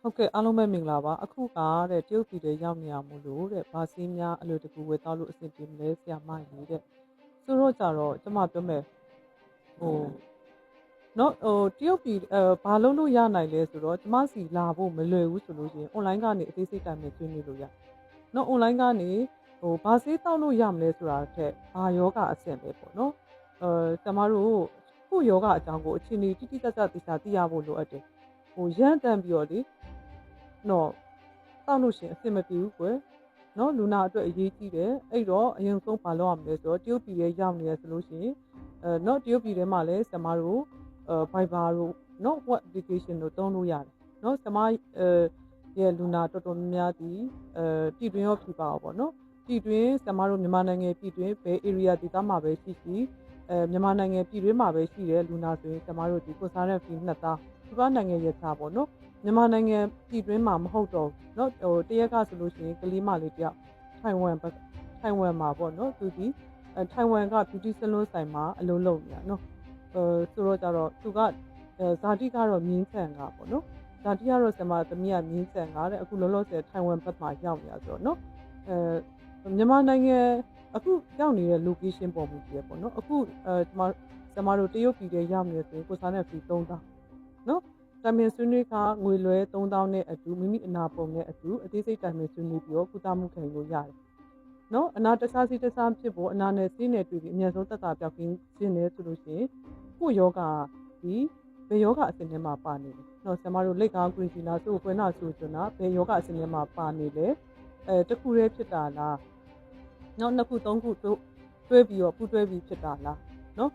ဟုတ်ကဲ့အားလုံးပဲမင်္ဂလာပါအခုကတဲ့တရုတ်ပြည်ထဲရောက်နေရမို့လို့တဲ့ဗာစင်းများအလွယ်တကူဝယ်သားလို့အဆင်ပြေမလဲဆရာမကြီးတဲ့ဆိုတော့ကြတော့ကျမပြောမယ်ဟိုနော်တရုတ်ပြည်ဘာလုပ်လို့ရနိုင်လဲဆိုတော့ကျမစီလာဖို့မလွယ်ဘူးဆိုလို့ရှိရင် online ကနေအသေးစိတ်တိုင်ပဲဆွေးနွေးလို့ရနော် online ကနေဘာဆေးတောက်လို့ရမလဲဆိုတာထက်ဘာယောဂအဆင့်ပဲပေါ့နော်ကျမတို့ကိုယ့်ယောဂအကြောင်းကိုအချိန်ကြီးတိတိကျကျသိချာသိရဖို့လိုအပ်တယ်ရမ်းတမ်းပြီးတော့လေ နော်တောက်လို့ရှရင်အဆင်မပြေဘူးကွယ်နော်လူနာအတွက်အရေးကြီးတယ်အဲ့တော့အရင်ဆုံးမလုပ်ရမလဲဆိုတော့တရုတ်ပြည်ရဲ့ရောက်နေရဆိုလို့ရှိရင်နော်တရုတ်ပြည်ထဲမှာလည်းဆမတို့Viber တို့နော် web application တို့သုံးလို့ရတယ်နော်ဆမရဲ့လူနာတော်တော်များများဒီပြည်တွင်းရောဖြစ်ပါဘောနော်ပြည်တွင်းဆမတို့မြန်မာနိုင်ငံပြည်တွင်းဘယ် area ဒေသမှာပဲရှိရှိမြန်မာနိုင်ငံပြည်တွင်းမှာပဲရှိတဲ့လူနာဆိုရင်ဆမတို့ဒီ consultant fee 2သားဒီဘနိုင်ငံရဲ့ခြားပေါ့နော်မြန်မာနိုင်ငံပြည်တွင်းမှာမဟုတ်တော့เนาะတရက်ကဆိုလို့ရှိရင်ကလေးမလေးတယောက်ထိုင်ဝမ်မှာပေါ့เนาะသူဒီထိုင်ဝမ်က beauty salon ဆိုင်မှာအလုပ်လုပ်နေတာเนาะဆိုတော့ကြတော့သူကဇာတိကတော့မြင်းဆန်ကပေါ့เนาะဇာတိကတော့ဆမသမီးကမြင်းဆန်ကတဲ့အခုလောလောဆယ်ထိုင်ဝမ်ဘက်မှာရောက်နေတာဆိုတော့เนาะမြန်မာနိုင်ငံအခုရောက်နေတဲ့ location ပေါ်မှာပြပေါ့เนาะအခုကျမတို့တရုတ်ပြည်ထဲရောက်နေဆိုရင်ကိုစားနဲ့ဖီ3000เนาะတိုင်ပင်ဆွေးနွေးကငွေလွှဲ3000နဲ့အတူမိမိအနာပုံနဲ့အတူအသေးစိတ်တိုင်ပင်ဆွေးနွေးပြီးတော့ကုသမှုခံလို့ရတယ်။နော်အနာတခြားစီတခြားဖြစ်ဖို့အနာနဲ့ဆေးနယ်တွေ့ပြီးအများဆုံးသက်သာပြောက်ကင်းခြင်းနဲ့ဆိုလို့ရှိရင်ကိုယောဂဒီဘယ်ယောဂအစဉ်ထဲမှာပါနေလဲ။နော်ဆရာမတို့လက်ကောင်းဂရီဂျီနာဆိုခွဲနာဆိုချင်တာဘယ်ယောဂအစဉ်ထဲမှာပါနေလဲ။တခုတည်းဖြစ်တာလား။နောက်နှစ်ခုသုံးခုတွဲပြီးတော့ပူးတွဲပြီးဖြစ်တာလား။နော်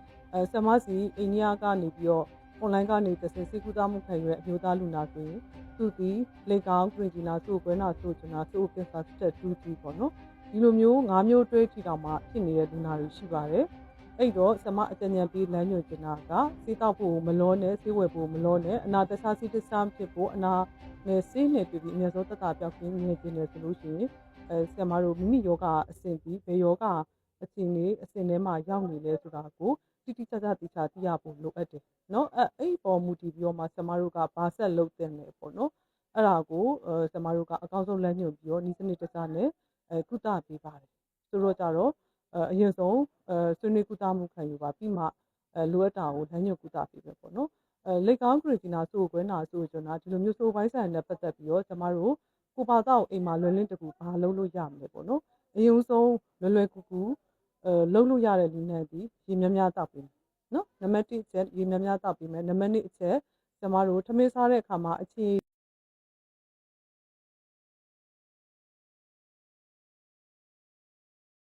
ဆရာမစီအိန္ဒိယကနေပြီးတော့online ကနေတဆင့်စိတ်ကူးသားမှုခံရတဲ့အမျိုးသားလူနာဆိုရင်သူဒီလက်ကောင်းဂရီဂျီနာဆိုကွဲနာဆိုချင်တာဆိုပင်စာတက်2ကြီးပေါ့နော်ဒီလိုမျိုး၅မျိုးတွဲထီတောင်မှဖြစ်နေတဲ့လူနာတွေရှိပါတယ်အဲ့တော့ဆမအကြံဉာဏ်ပေးလမ်းညွှန်ချင်တာကစေးတောက်ဖို့မလောနဲ့စေးဝယ်ဖို့မလောနဲ့အနာတခြားစီတခြားဖြစ်ဖို့အနာနဲ့ဆေးနဲ့တွေ့ပြီးအများဆုံးသက်သာပြောက်ကင်းနေခြင်းနဲ့ဆိုလို့ရှိရင်ဆရာမတို့မိမိယောဂအဆင့်ပြီးဘယ်ယောဂအချိန်လေးအဆင့်ထဲမှာရောက်နေလဲဆိုတာကိုတိတိကျကျသိချာသိရဖို့လိုအပ်တယ်เนาะအဲ့ပေါ်မူတည်ပြီးတော့မှဆမတို့ကဘာဆက်လုပ်တင်လဲပေါ့နော်အဲ့ဒါကိုဆမတို့ကအကောင်းဆုံးလမ်းညွှန်ပြီးတော့ဤစနစ်တကျနဲ့ကုသပေးပါတယ်ဆိုတော့ကြတော့အရင်ဆုံးဆွေးနွေးကုသမှုခံယူပါပြီးမှလိုအပ်တာကိုလမ်းညွှန်ကုသပေးပဲပေါ့နော်လက်ကောင်းဂရီဂျီနာဆိုခွဲနာဆိုကျွန်တော်ဒီလိုမျိုးဆိုပိုင်းဆိုင်နဲ့ပတ်သက်ပြီးတော့ကျမတို့ကိုပါတော့အိမ်မှာလွယ်လင်းတကူဘာလုပ်လို့ရမလဲပေါ့နော်အရင်ဆုံးလွယ်ကူကူလုပ်လို့ရတဲ့လူနဲ့ဒီရေများများတောက်ပေးနော်နံပါတ်1ချက်ရေများများတောက်ပေးမယ်နံပါတ်2အချက်ကျမတို့ထမင်းစားတဲ့အခါမှာအခြေ